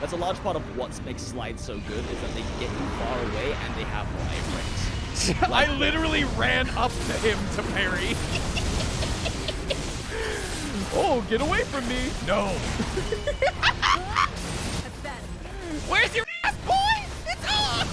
That's a large part of what makes slides so good, is that they get you far away and they have more iframes. I literally ran up to him to parry. Oh, get away from me. No. Where's your ass, boy? It's on!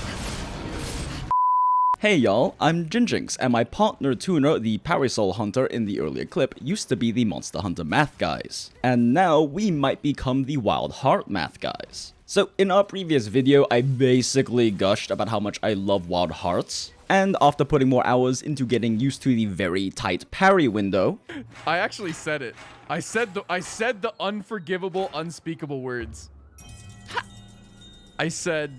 Hey y'all, I'm JinJinx, and my partner Tuner, the Parrysol hunter in the earlier clip, used to be the Monster Hunter math guys. And now we might become the Wild Heart math guys. So in our previous video, I basically gushed about how much I love Wild Hearts. And after putting more hours into getting used to the very tight parry window, I actually said it. I said the unforgivable, unspeakable words. I said,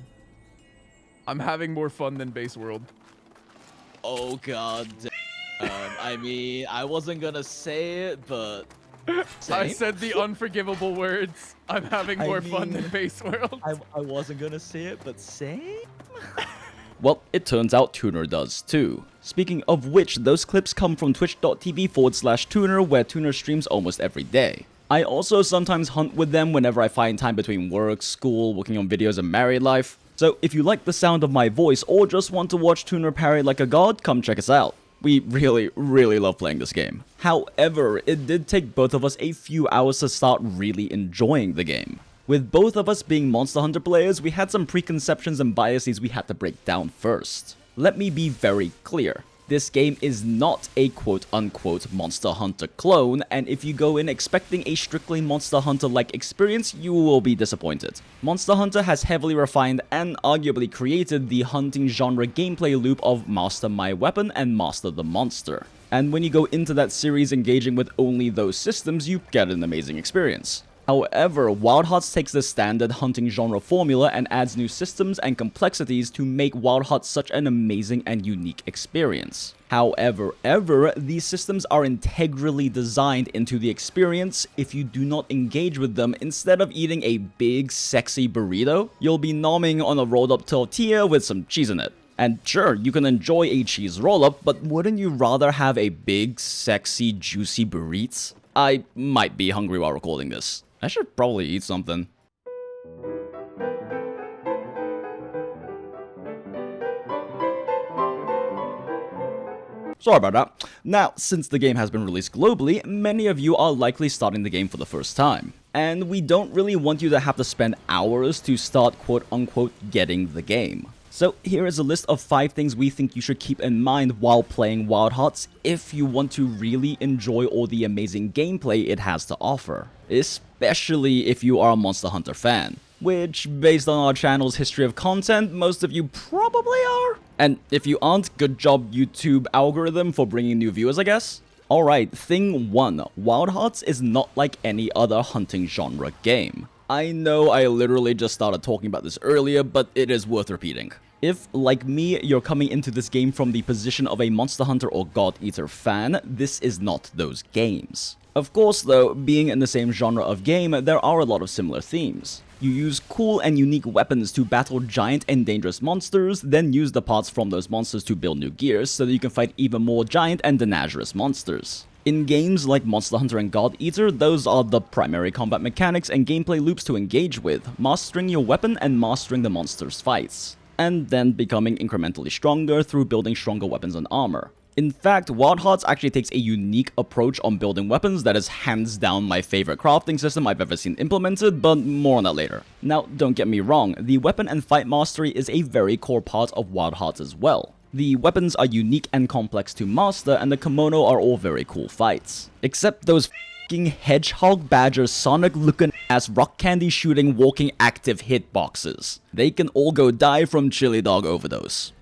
I'm having more fun than Base World. oh god I mean, I wasn't gonna say it, but... Same? I said the unforgivable words. I'm having more fun than Base World. I wasn't gonna say it, but same? Well, it turns out Tuner does too. Speaking of which, those clips come from twitch.tv/Tuner, where Tuner streams almost every day. I also sometimes hunt with them whenever I find time between work, school, working on videos, and married life. So if you like the sound of my voice or just want to watch Tuner parry like a god, come check us out. We really love playing this game. However, it did take both of us a few hours to start really enjoying the game. With both of us being Monster Hunter players, we had some preconceptions and biases we had to break down first. Let me be very clear. This game is not a quote-unquote Monster Hunter clone, and if you go in expecting a strictly Monster Hunter-like experience, you will be disappointed. Monster Hunter has heavily refined and arguably created the hunting genre gameplay loop of Master My Weapon and Master the Monster. And when you go into that series engaging with only those systems, you get an amazing experience. However, Wild Hearts takes the standard hunting genre formula and adds new systems and complexities to make Wild Hearts such an amazing and unique experience. However, these systems are integrally designed into the experience. If you do not engage with them, instead of eating a big sexy burrito, you'll be nomming on a rolled up tortilla with some cheese in it. And sure, you can enjoy a cheese roll-up, but wouldn't you rather have a big, sexy, juicy burrito? I might be hungry while recording this. I should probably eat something. Sorry about that. Now, since the game has been released globally, many of you are likely starting the game for the first time. And we don't really want you to have to spend hours to start quote-unquote getting the game. So here is a list of 5 things we think you should keep in mind while playing Wild Hearts if you want to really enjoy all the amazing gameplay it has to offer. Especially if you are a Monster Hunter fan. Which, based on our channel's history of content, most of you probably are. And if you aren't, good job YouTube algorithm for bringing new viewers, I guess. Alright, thing 1. Wild Hearts is not like any other hunting genre game. I know I literally just started talking about this earlier, but it is worth repeating. If, like me, you're coming into this game from the position of a Monster Hunter or God Eater fan, this is not those games. Of course though, being in the same genre of game, there are a lot of similar themes. You use cool and unique weapons to battle giant and dangerous monsters, then use the parts from those monsters to build new gears so that you can fight even more giant and dangerous monsters. In games like Monster Hunter and God Eater, those are the primary combat mechanics and gameplay loops to engage with, mastering your weapon and mastering the monster's fights, and then becoming incrementally stronger through building stronger weapons and armor. In fact, Wild Hearts actually takes a unique approach on building weapons that is hands down my favorite crafting system I've ever seen implemented, but more on that later. Now, don't get me wrong, the weapon and fight mastery is a very core part of Wild Hearts as well. The weapons are unique and complex to master, and the kimono are all very cool fights. Except those f***ing hedgehog badger sonic looking ass rock candy shooting walking active hitboxes. They can all go die from chili dog overdose.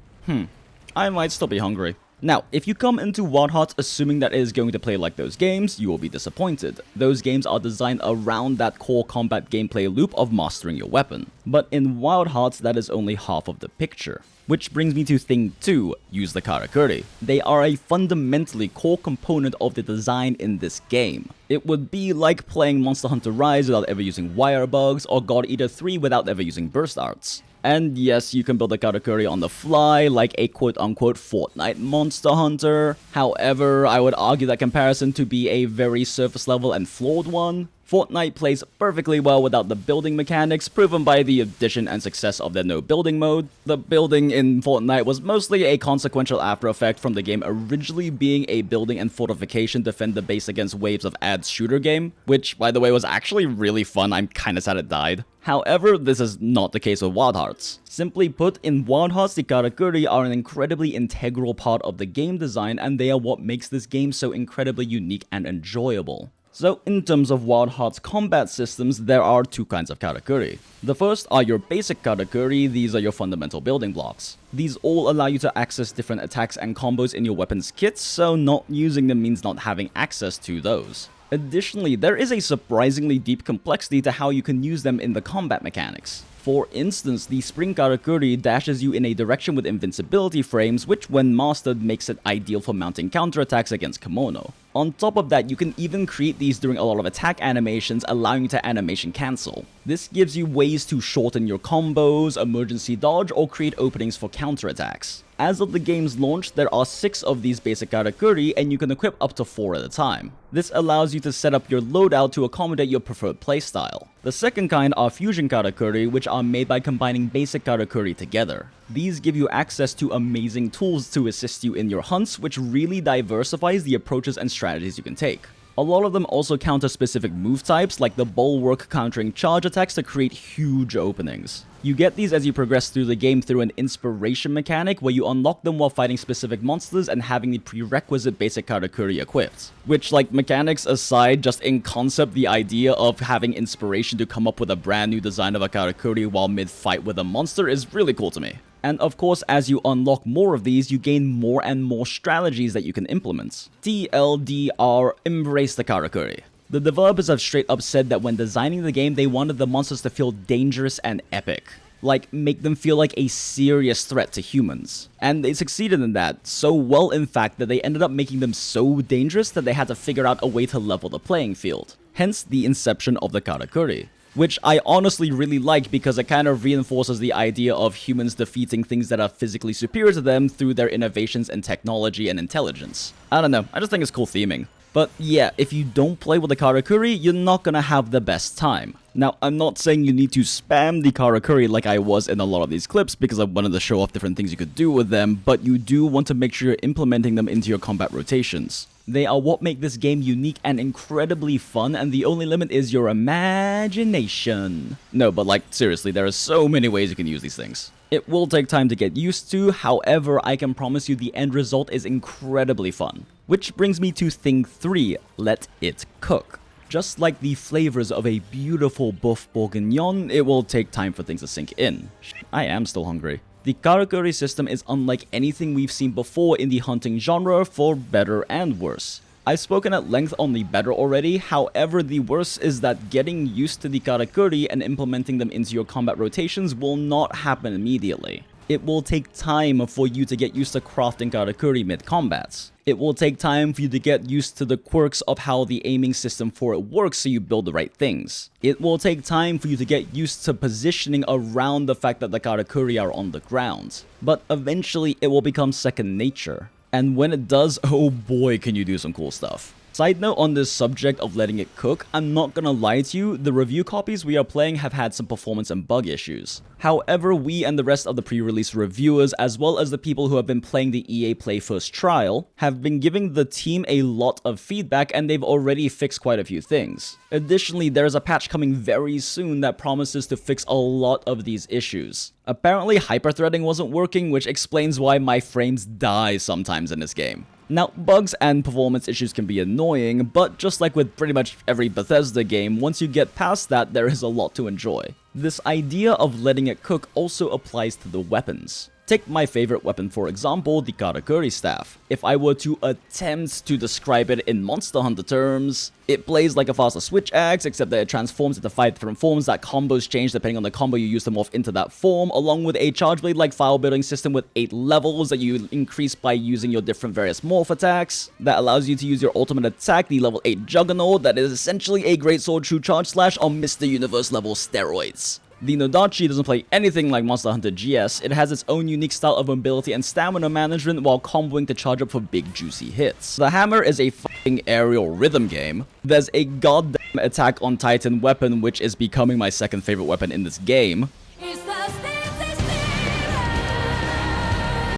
I might still be hungry. Now, if you come into Wild Hearts assuming that it is going to play like those games, you will be disappointed. Those games are designed around that core combat gameplay loop of mastering your weapon. But in Wild Hearts, that is only half of the picture. Which brings me to thing 2, use the Karakuri. They are a fundamentally core component of the design in this game. It would be like playing Monster Hunter Rise without ever using wire bugs, or God Eater 3 without ever using burst arts. And yes, you can build a Karakuri on the fly, like a quote-unquote Fortnite Monster Hunter. However, I would argue that comparison to be a very surface level and flawed one. Fortnite plays perfectly well without the building mechanics, proven by the addition and success of their no building mode. The building in Fortnite was mostly a consequential after effect from the game originally being a building and fortification defend the base against waves of ads shooter game, which by the way was actually really fun. I'm kinda sad it died. However, this is not the case with Wild Hearts. Simply put, in Wild Hearts, the Karakuri are an incredibly integral part of the game design, and they are what makes this game so incredibly unique and enjoyable. So, in terms of Wild Hearts combat systems, there are two kinds of Karakuri. The first are your basic Karakuri, these are your fundamental building blocks. These all allow you to access different attacks and combos in your weapons kits, so not using them means not having access to those. Additionally, there is a surprisingly deep complexity to how you can use them in the combat mechanics. For instance, the Spring Karakuri dashes you in a direction with invincibility frames, which when mastered makes it ideal for mounting counterattacks against Kimono. On top of that, you can even create these during a lot of attack animations, allowing you to animation cancel. This gives you ways to shorten your combos, emergency dodge, or create openings for counterattacks. As of the game's launch, there are 6 of these basic Karakuri, and you can equip up to 4 at a time. This allows you to set up your loadout to accommodate your preferred playstyle. The second kind are Fusion Karakuri, which are made by combining basic Karakuri together. These give you access to amazing tools to assist you in your hunts, which really diversifies the approaches and strategies you can take. A lot of them also counter specific move types, like the Bulwark countering charge attacks to create huge openings. You get these as you progress through the game through an inspiration mechanic where you unlock them while fighting specific monsters and having the prerequisite basic Karakuri equipped. Which, like, mechanics aside, just in concept, the idea of having inspiration to come up with a brand new design of a Karakuri while mid-fight with a monster is really cool to me. And of course, as you unlock more of these, you gain more and more strategies that you can implement. TLDR, embrace the Karakuri. The developers have straight up said that when designing the game, they wanted the monsters to feel dangerous and epic. Like, make them feel like a serious threat to humans. And they succeeded in that, so well in fact that they ended up making them so dangerous that they had to figure out a way to level the playing field. Hence the inception of the Karakuri. Which I honestly really like because it kind of reinforces the idea of humans defeating things that are physically superior to them through their innovations in technology and intelligence. I don't know, I just think it's cool theming. But yeah, if you don't play with the Karakuri, you're not gonna have the best time. Now, I'm not saying you need to spam the Karakuri like I was in a lot of these clips because I wanted to show off different things you could do with them, but you do want to make sure you're implementing them into your combat rotations. They are what make this game unique and incredibly fun, and the only limit is your imagination. No, but like, seriously, there are so many ways you can use these things. It will take time to get used to, however, I can promise you the end result is incredibly fun. Which brings me to thing 3, let it cook. Just like the flavors of a beautiful boeuf bourguignon, it will take time for things to sink in. I am still hungry. The Karakuri system is unlike anything we've seen before in the hunting genre, for better and worse. I've spoken at length on the better already, however the worse is that getting used to the Karakuri and implementing them into your combat rotations will not happen immediately. It will take time for you to get used to crafting Karakuri mid-combats. It will take time for you to get used to the quirks of how the aiming system for it works so you build the right things. It will take time for you to get used to positioning around the fact that the Karakuri are on the ground. But eventually it will become second nature. And when it does, oh boy can you do some cool stuff. Side note on this subject of letting it cook, I'm not gonna lie to you, the review copies we are playing have had some performance and bug issues. However, we and the rest of the pre-release reviewers, as well as the people who have been playing the EA Play First trial, have been giving the team a lot of feedback and they've already fixed quite a few things. Additionally, there is a patch coming very soon that promises to fix a lot of these issues. Apparently, hyperthreading wasn't working, which explains why my frames die sometimes in this game. Now, bugs and performance issues can be annoying, but just like with pretty much every Bethesda game, once you get past that, there is a lot to enjoy. This idea of letting it cook also applies to the weapons. Take my favorite weapon for example, the Karakuri staff. If I were to attempt to describe it in Monster Hunter terms, it plays like a faster switch axe, except that it transforms into 5 different forms that combos change depending on the combo you use to morph into that form, along with a charge blade like file building system with 8 levels that you increase by using your different various morph attacks. That allows you to use your ultimate attack, the level 8 Juggernaut, that is essentially a greatsword true charge slash on Mr. Universe level steroids. The Nodachi doesn't play anything like Monster Hunter GS, it has its own unique style of mobility and stamina management while comboing to charge up for big juicy hits. The hammer is a fucking aerial rhythm game. There's a goddamn Attack on Titan weapon which is becoming my second favorite weapon in this game.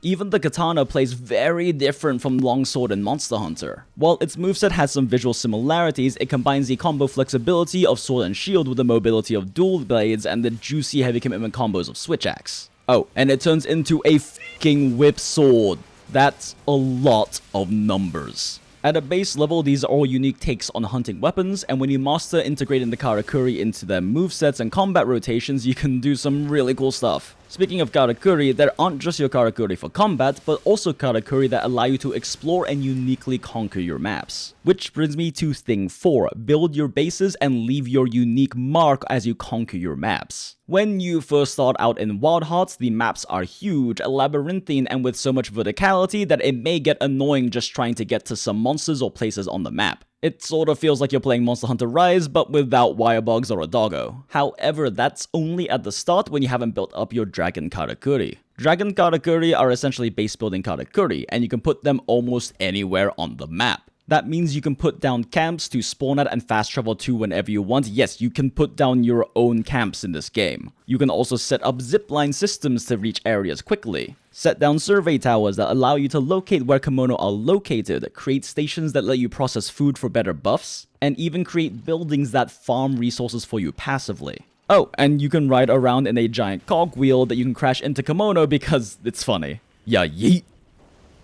Even the katana plays very different from longsword in Monster Hunter. While its moveset has some visual similarities, it combines the combo flexibility of sword and shield with the mobility of dual blades and the juicy heavy commitment combos of switch axe. Oh, and it turns into a fucking whip sword. That's a lot of numbers. At a base level, these are all unique takes on hunting weapons, and when you master integrating the Karakuri into their movesets and combat rotations, you can do some really cool stuff. Speaking of Karakuri, there aren't just your Karakuri for combat, but also Karakuri that allow you to explore and uniquely conquer your maps. Which brings me to thing 4, build your bases and leave your unique mark as you conquer your maps. When you first start out in Wild Hearts, the maps are huge, labyrinthine, and with so much verticality that it may get annoying just trying to get to some monsters or places on the map. It sort of feels like you're playing Monster Hunter Rise, but without wirebugs or a doggo. However, that's only at the start when you haven't built up your Dragon Karakuri. Dragon Karakuri are essentially base building Karakuri, and you can put them almost anywhere on the map. That means you can put down camps to spawn at and fast travel to whenever you want. Yes, you can put down your own camps in this game. You can also set up zipline systems to reach areas quickly. Set down survey towers that allow you to locate where kimono are located, create stations that let you process food for better buffs, and even create buildings that farm resources for you passively. Oh, and you can ride around in a giant cogwheel that you can crash into kimono because it's funny. Yeah, yeet.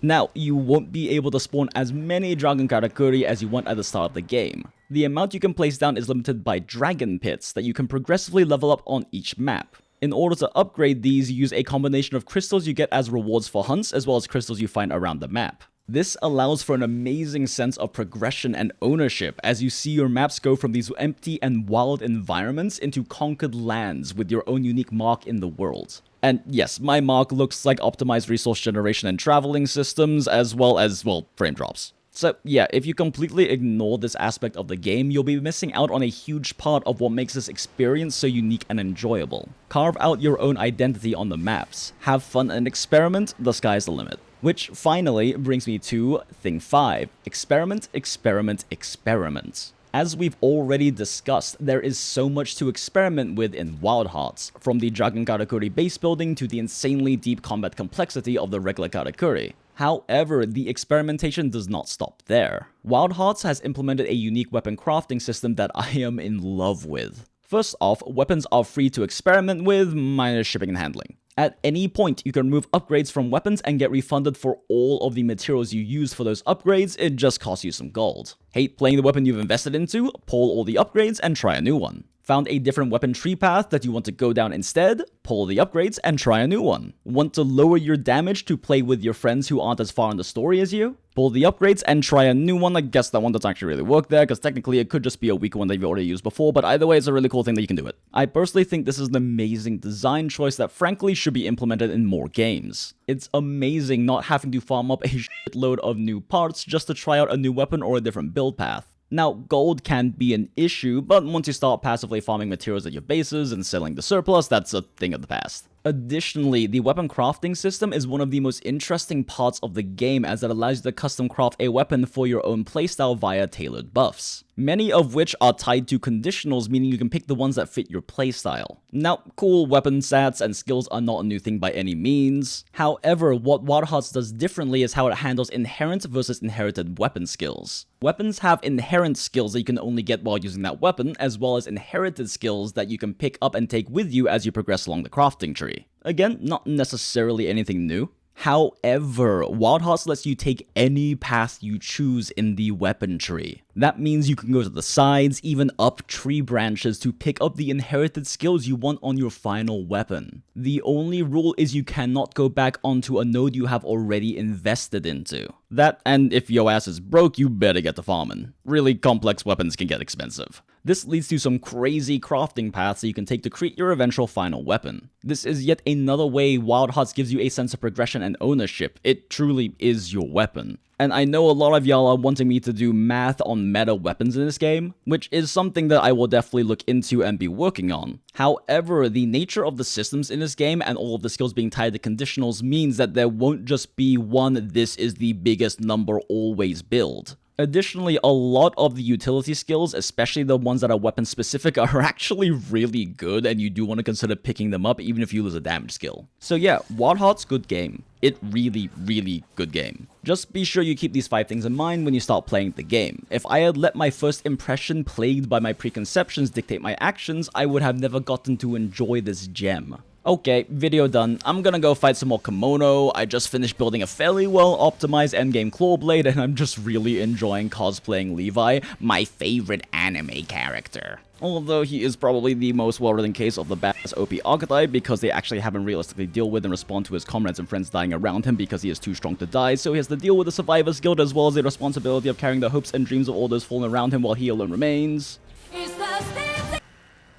Now, you won't be able to spawn as many Dragon Karakuri as you want at the start of the game. The amount you can place down is limited by dragon pits that you can progressively level up on each map. In order to upgrade these, you use a combination of crystals you get as rewards for hunts as well as crystals you find around the map. This allows for an amazing sense of progression and ownership as you see your maps go from these empty and wild environments into conquered lands with your own unique mark in the world. And yes, my mark looks like optimized resource generation and traveling systems as well as, well, frame drops. So yeah, if you completely ignore this aspect of the game, you'll be missing out on a huge part of what makes this experience so unique and enjoyable. Carve out your own identity on the maps, have fun and experiment, the sky's the limit. Which finally brings me to thing 5, experiment, experiment, experiment. As we've already discussed, there is so much to experiment with in Wild Hearts, from the Dragon Karakuri base building to the insanely deep combat complexity of the regular Karakuri. However, the experimentation does not stop there. Wild Hearts has implemented a unique weapon crafting system that I am in love with. First off, weapons are free to experiment with, minus shipping and handling. At any point, you can remove upgrades from weapons and get refunded for all of the materials you use for those upgrades, it just costs you some gold. Hate playing the weapon you've invested into? Pull all the upgrades and try a new one. Found a different weapon tree path that you want to go down instead? Pull the upgrades and try a new one. Want to lower your damage to play with your friends who aren't as far in the story as you? Pull the upgrades and try a new one. I guess that one doesn't actually really work there, because technically it could just be a weaker one that you've already used before, but either way, it's a really cool thing that you can do it. I personally think this is an amazing design choice that frankly should be implemented in more games. It's amazing not having to farm up a shitload of new parts just to try out a new weapon or a different build path. Now, gold can be an issue, but once you start passively farming materials at your bases and selling the surplus, that's a thing of the past. Additionally, the weapon crafting system is one of the most interesting parts of the game as it allows you to custom craft a weapon for your own playstyle via tailored buffs. Many of which are tied to conditionals, meaning you can pick the ones that fit your playstyle. Now, cool weapon stats and skills are not a new thing by any means. However, what Wild Hearts does differently is how it handles inherent versus inherited weapon skills. Weapons have inherent skills that you can only get while using that weapon, as well as inherited skills that you can pick up and take with you as you progress along the crafting tree. Again, not necessarily anything new. However, Wild Hearts lets you take any path you choose in the weapon tree. That means you can go to the sides, even up tree branches to pick up the inherited skills you want on your final weapon. The only rule is you cannot go back onto a node you have already invested into. That, and if your ass is broke, you better get to farming. Really complex weapons can get expensive. This leads to some crazy crafting paths that you can take to create your eventual final weapon. This is yet another way Wild Hearts gives you a sense of progression and ownership. It truly is your weapon. And I know a lot of y'all are wanting me to do math on meta weapons in this game, which is something that I will definitely look into and be working on. However, the nature of the systems in this game and all of the skills being tied to conditionals means that there won't just be one "this is the biggest number always" build. Additionally, a lot of the utility skills, especially the ones that are weapon specific, are actually really good, and you do want to consider picking them up even if you lose a damage skill. So yeah, Wild Heart's good game. It really good game. Just be sure you keep these 5 things in mind when you start playing the game. If I had let my first impression plagued by my preconceptions dictate my actions, I would have never gotten to enjoy this gem. Okay, video done. I'm gonna go fight some more kimono. I just finished building a fairly well optimized endgame clawblade, and I'm just really enjoying cosplaying Levi, my favorite anime character. Although he is probably the most well-written case of the badass OP archetype, because they actually have him realistically deal with and respond to his comrades and friends dying around him because he is too strong to die, so he has to deal with the survivor's guilt as well as the responsibility of carrying the hopes and dreams of all those fallen around him while he alone remains.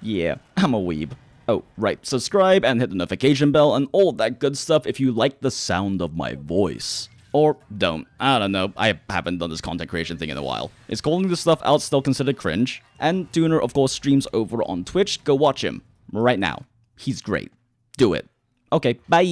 Yeah, I'm a weeb. Oh, right, subscribe and hit the notification bell and all that good stuff if you like the sound of my voice. Or don't. I don't know. I haven't done this content creation thing in a while. Is calling this stuff out still considered cringe? And Tuner, of course, streams over on Twitch. Go watch him. Right now. He's great. Do it. Okay, bye!